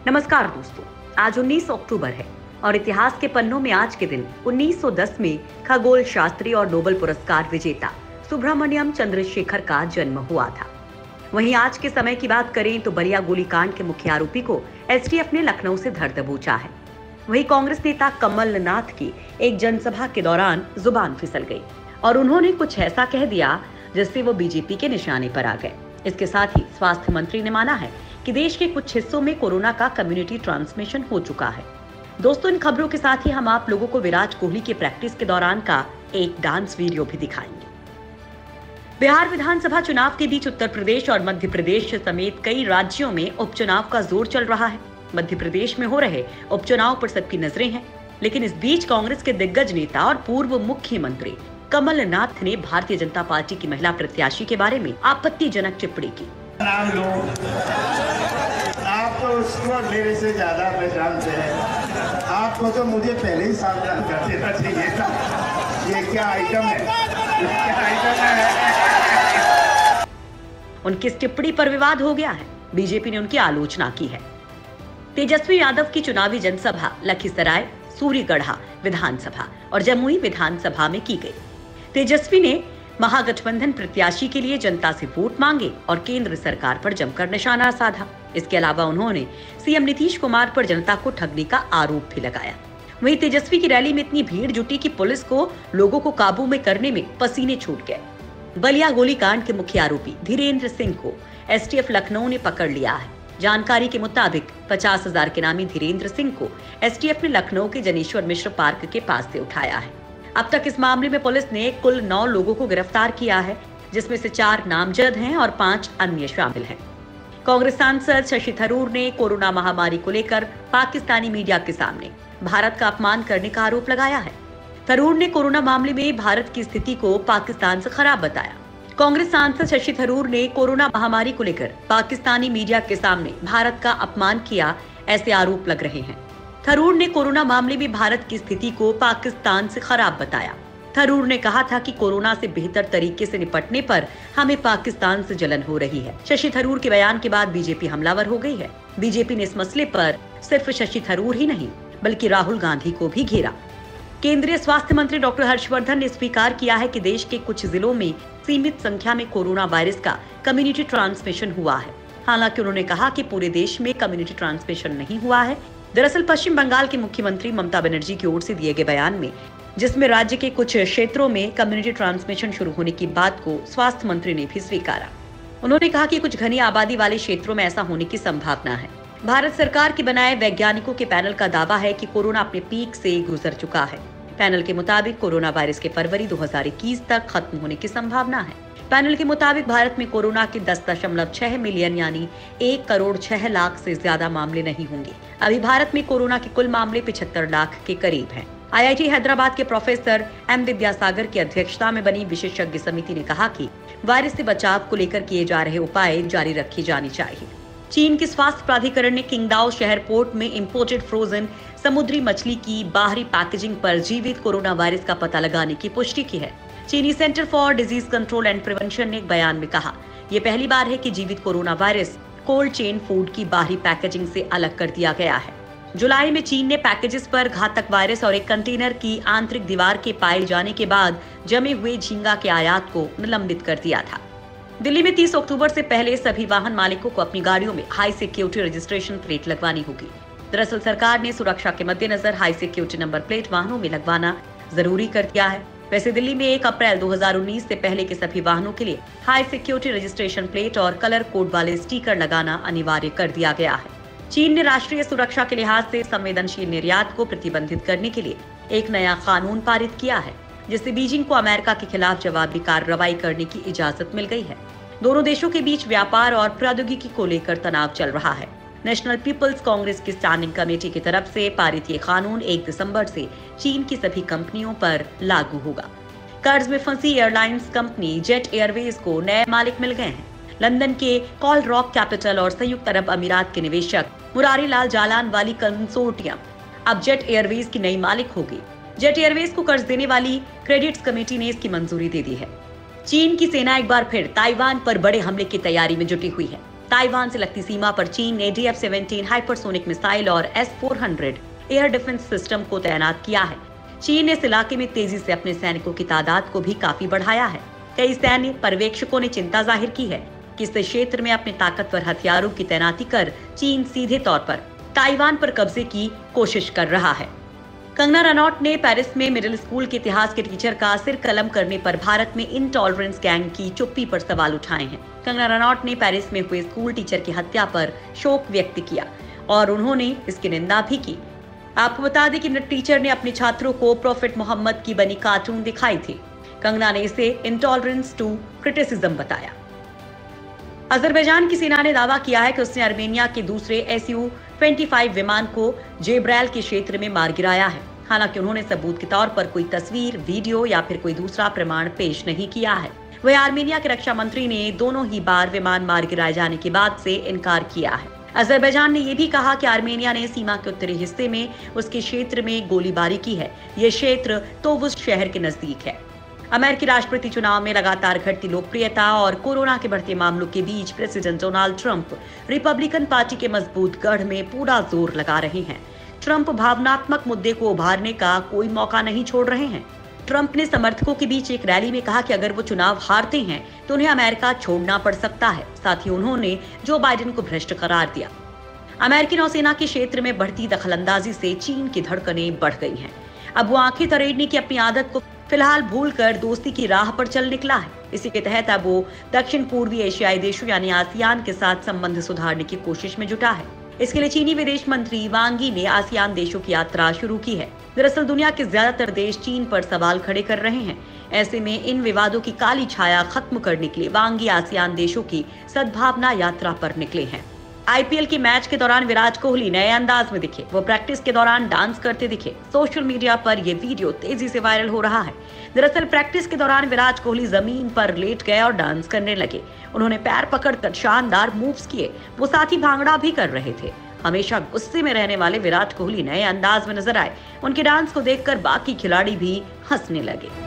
नमस्कार दोस्तों, आज 19 अक्टूबर है और इतिहास के पन्नों में आज के दिन 1910 में खगोल शास्त्री और नोबेल पुरस्कार विजेता सुब्रमण्यम चंद्रशेखर का जन्म हुआ था। वहीं आज के समय की बात करें तो बलिया गोलीकांड के मुख्य आरोपी को एसटीएफ ने लखनऊ से धर दबोचा है। वहीं कांग्रेस नेता कमलनाथ की एक जनसभा के दौरान जुबान फिसल गई और उन्होंने कुछ ऐसा कह दिया जिससे वो बीजेपी के निशाने पर आ गए। इसके साथ ही स्वास्थ्य मंत्री ने माना है कि देश के कुछ हिस्सों में कोरोना का कम्युनिटी ट्रांसमिशन हो चुका है। दोस्तों, इन खबरों के साथ ही हम आप लोगों को विराट कोहली के प्रैक्टिस के दौरान का एक डांस वीडियो भी दिखाएंगे। बिहार विधानसभा चुनाव के बीच उत्तर प्रदेश और मध्य प्रदेश समेत कई राज्यों में उपचुनाव का जोर चल रहा है। मध्य प्रदेश में हो रहे उपचुनाव पर सबकी नजरें हैं, लेकिन इस बीच कांग्रेस के दिग्गज नेता और पूर्व मुख्यमंत्री कमलनाथ ने भारतीय जनता पार्टी की महिला प्रत्याशी के बारे में आपत्तिजनक टिप्पणी की। नाम लो, आप तो उसको मेरे से ज्यादा जानते हैं। आपको तो मुझे पहले ही सावधान कर देना चाहिए था। ये क्या आइटम है? उनकी इस टिप्पणी पर विवाद हो गया है। बीजेपी ने उनकी आलोचना की है। तेजस्वी यादव की चुनावी जनसभा लखीसराय, सूरीगढ़ा विधानसभा और जमुई विधानसभा में की गई। तेजस्वी ने महागठबंधन प्रत्याशी के लिए जनता से वोट मांगे और केंद्र सरकार पर जमकर निशाना साधा। इसके अलावा उन्होंने सीएम नीतीश कुमार पर जनता को ठगने का आरोप भी लगाया। वहीं तेजस्वी की रैली में इतनी भीड़ जुटी कि पुलिस को लोगों को काबू में करने में पसीने छूट गए। बलिया गोलीकांड के मुख्य आरोपी धीरेन्द्र सिंह को एसटीएफ लखनऊ ने पकड़ लिया है। जानकारी के मुताबिक 50,000 के नामी धीरेन्द्र सिंह को एसटीएफ ने लखनऊ के जनेश्वर मिश्र पार्क के पास से उठाया है। अब तक इस मामले में पुलिस ने कुल 9 लोगों को गिरफ्तार किया है, जिसमें से 4 नामजद हैं और 5 अन्य शामिल हैं। कांग्रेस सांसद शशि थरूर ने कोरोना महामारी को लेकर पाकिस्तानी मीडिया के सामने भारत का अपमान करने का आरोप लगाया है। थरूर ने कोरोना मामले में भारत की स्थिति को पाकिस्तान से खराब बताया। कांग्रेस सांसद शशि थरूर ने कोरोना महामारी को लेकर पाकिस्तानी मीडिया के सामने भारत का अपमान किया, ऐसे आरोप लग रहे हैं। थरूर ने कोरोना मामले में भारत की स्थिति को पाकिस्तान से खराब बताया। थरूर ने कहा था कि कोरोना से बेहतर तरीके से निपटने पर हमें पाकिस्तान से जलन हो रही है। शशि थरूर के बयान के बाद बीजेपी हमलावर हो गई है। बीजेपी ने इस मसले पर सिर्फ शशि थरूर ही नहीं बल्कि राहुल गांधी को भी घेरा। केंद्रीय स्वास्थ्य मंत्री डॉक्टर हर्षवर्धन ने स्वीकार किया है कि देश के कुछ जिलों में सीमित संख्या में कोरोना वायरस का कम्युनिटी ट्रांसमिशन हुआ है। हालांकि उन्होंने कहा कि पूरे देश में कम्युनिटी ट्रांसमिशन नहीं हुआ है। दरअसल पश्चिम बंगाल की मुख्यमंत्री ममता बनर्जी की ओर से दिए गए बयान में, जिसमें राज्य के कुछ क्षेत्रों में कम्युनिटी ट्रांसमिशन शुरू होने की बात को स्वास्थ्य मंत्री ने भी स्वीकारा। उन्होंने कहा कि कुछ घनी आबादी वाले क्षेत्रों में ऐसा होने की संभावना है। भारत सरकार के बनाए वैज्ञानिकों के पैनल का दावा है कि कोरोना अपने पीक से गुजर चुका है। पैनल के मुताबिक कोरोना वायरस के फरवरी 2021 तक खत्म होने की संभावना है। पैनल के मुताबिक भारत में कोरोना के 10.6 मिलियन यानी 1 करोड़ 6 लाख से ज्यादा मामले नहीं होंगे। अभी भारत में कोरोना के कुल मामले 75 लाख के करीब हैं। आईआईटी हैदराबाद के प्रोफेसर एम विद्यासागर की अध्यक्षता में बनी विशेषज्ञ समिति ने कहा कि वायरस से बचाव को लेकर किए जा रहे उपाय जारी रखे जाने चाहिए। चीन के स्वास्थ्य प्राधिकरण ने किंगदाओ शहर पोर्ट में इंपोर्टेड फ्रोजन समुद्री मछली की बाहरी पैकेजिंग पर जीवित कोरोना वायरस का पता लगाने की पुष्टि की है। चीनी centre for disease control and prevention ने एक बयान में कहा, यह पहली बार है कि जीवित corona virus cold chain food की बाहरी पैकेजिंग से अलग कर दिया गया है। जुलाई में चीन ने पैकेजेस पर घातक वायरस और एक कंटेनर की आंतरिक दीवार के पाए जाने के बाद जमे हुए झींगा के आयात को निलंबित कर दिया था। दिल्ली में 30 अक्टूबर से पहले सभी वाहन मालिकों को अपनी गाड़ियों में हाई सिक्योरिटी रजिस्ट्रेशन प्लेट लगवानी होगी। दरअसल सरकार ने सुरक्षा के मद्देनजर हाई सिक्योरिटी नंबर प्लेट वाहनों में लगवाना जरूरी कर दिया है। वैसे दिल्ली में 1 अप्रैल 2019 से पहले के सभी वाहनों के लिए हाई सिक्योरिटी रजिस्ट्रेशन प्लेट और कलर कोड वाले स्टिकर लगाना अनिवार्य कर दिया गया है। चीन ने राष्ट्रीय सुरक्षा के लिहाज से संवेदनशील निर्यात को प्रतिबंधित करने के लिए एक नया कानून पारित किया है, जिससे बीजिंग को अमेरिका के खिलाफ जवाबी कार्रवाई करने की इजाजत मिल गई है। दोनों देशों के बीच व्यापार और प्रौद्योगिकी को लेकर तनाव चल रहा है। नेशनल पीपल्स कांग्रेस की स्टैंडिंग कमेटी की तरफ से पारित ये कानून 1 दिसंबर से चीन की सभी कंपनियों पर लागू होगा। कर्ज में फंसी एयरलाइंस कंपनी जेट एयरवेज को नए मालिक मिल गए हैं। लंदन के कॉल रॉक कैपिटल और संयुक्त अरब अमीरात के निवेशक मुरारी लाल जालान वाली कंसोर्टियम अब जेट एयरवेज की नई मालिक होगी। जेट एयरवेज को कर्ज देने वाली क्रेडिट्स कमेटी ने इसकी मंजूरी दे दी है। चीन की सेना एक बार फिर ताइवान पर बड़े हमले की तैयारी में जुटी हुई है। ताइवान से लगती सीमा पर चीन ने DF-17 हाइपरसोनिक मिसाइल और S-400 एयर डिफेंस सिस्टम को तैनात किया है। चीन ने इस इलाके में तेजी से अपने सैनिकों की तादाद को भी काफी बढ़ाया है। कई सैन्य पर्यवेक्षकों ने चिंता जाहिर की है कि इस क्षेत्र में अपने ताकतवर हथियारों की तैनाती कर चीन सीधे तौर पर ताइवान पर कब्जे की कोशिश कर रहा है। कंगना रनौत ने पेरिस में मिडिल स्कूल के इतिहास के टीचर का सिर कलम करने पर भारत में इनटॉलरेंस गैंग की चुप्पी पर सवाल उठाए हैं। कंगना रनौत ने पेरिस में हुए स्कूल टीचर की हत्या पर शोक व्यक्त किया और उन्होंने इसकी निंदा भी की। आपको बता दें कि टीचर ने अपने छात्रों को प्रॉफिट मोहम्मद की बनी कार्टून दिखाई थी। कंगना ने इसे इंटॉलरेंस टू क्रिटिसिज्म बताया। अजरबैजान की सेना ने दावा किया है कि उसने आर्मेनिया के दूसरे Su-25 विमान को जेब्रैल के क्षेत्र में मार गिराया है। हालांकि उन्होंने सबूत के तौर पर कोई तस्वीर, वीडियो या फिर कोई दूसरा प्रमाण पेश नहीं किया है। वह आर्मेनिया के रक्षा मंत्री ने दोनों ही बार विमान मार गिराए जाने के बाद से इनकार किया है। अजरबैजान ने यह भी कहा कि आर्मेनिया ने सीमा के उत्तरी हिस्से में उसके क्षेत्र में गोलीबारी की है। यह क्षेत्र तोवुस शहर के नजदीक है। अमेरिकी राष्ट्रपति चुनाव में लगातार घटती लोकप्रियता और कोरोना के बढ़ते मामलों के बीच president Donald Trump Republican party के मजबूत गढ़ में पूरा जोर लगा रहे हैं। ट्रंप भावनात्मक मुद्दे को उभारने का कोई मौका नहीं छोड़ रहे हैं। ट्रंप ने समर्थकों के बीच एक रैली में कहा कि अगर वो चुनाव हारते हैं तो उन्हें अमेरिका छोड़ना पड़ सकता है। साथ ही उन्होंने जो बाइडेन को भ्रष्ट करार दिया। अमेरिकी नौसेना के क्षेत्र में बढ़ती दखलंदाजी से चीन की धड़कनें बढ़ गई हैं। अब वो आंखें तरेड़ने की अपनी आदत को फिलहाल भूलकर दोस्ती की राह पर चल निकला है। इसी के तहत अब वो दक्षिण पूर्वी एशियाई देशों यानी आसियान के साथ संबंध सुधारने की कोशिश में जुटा है। इसके लिए चीनी विदेश मंत्री वांग यी ने आसियान देशों की यात्रा शुरू की है। दरअसल दुनिया के ज्यादातर देश चीन पर सवाल खड़े कर रहे हैं। ऐसे में इन विवादों की काली छाया खत्म करने के लिए वांग यी आसियान देशों की सद्भावना यात्रा पर निकले हैं। IPL के मैच के दौरान विराट कोहली नए अंदाज में दिखे। वो प्रैक्टिस के दौरान डांस करते दिखे। सोशल मीडिया पर ये वीडियो तेजी से वायरल हो रहा है। दरअसल प्रैक्टिस के दौरान विराट कोहली जमीन पर लेट गए और डांस करने लगे। उन्होंने पैर पकड़कर शानदार मूव्स किए। वो साथ ही भांगड़ा भी कर रहे थे। हमेशा गुस्से में रहने वाले विराट कोहली नए अंदाज में नजर आए। उनके डांस को देखकर बाकी खिलाड़ी भी हंसने लगे।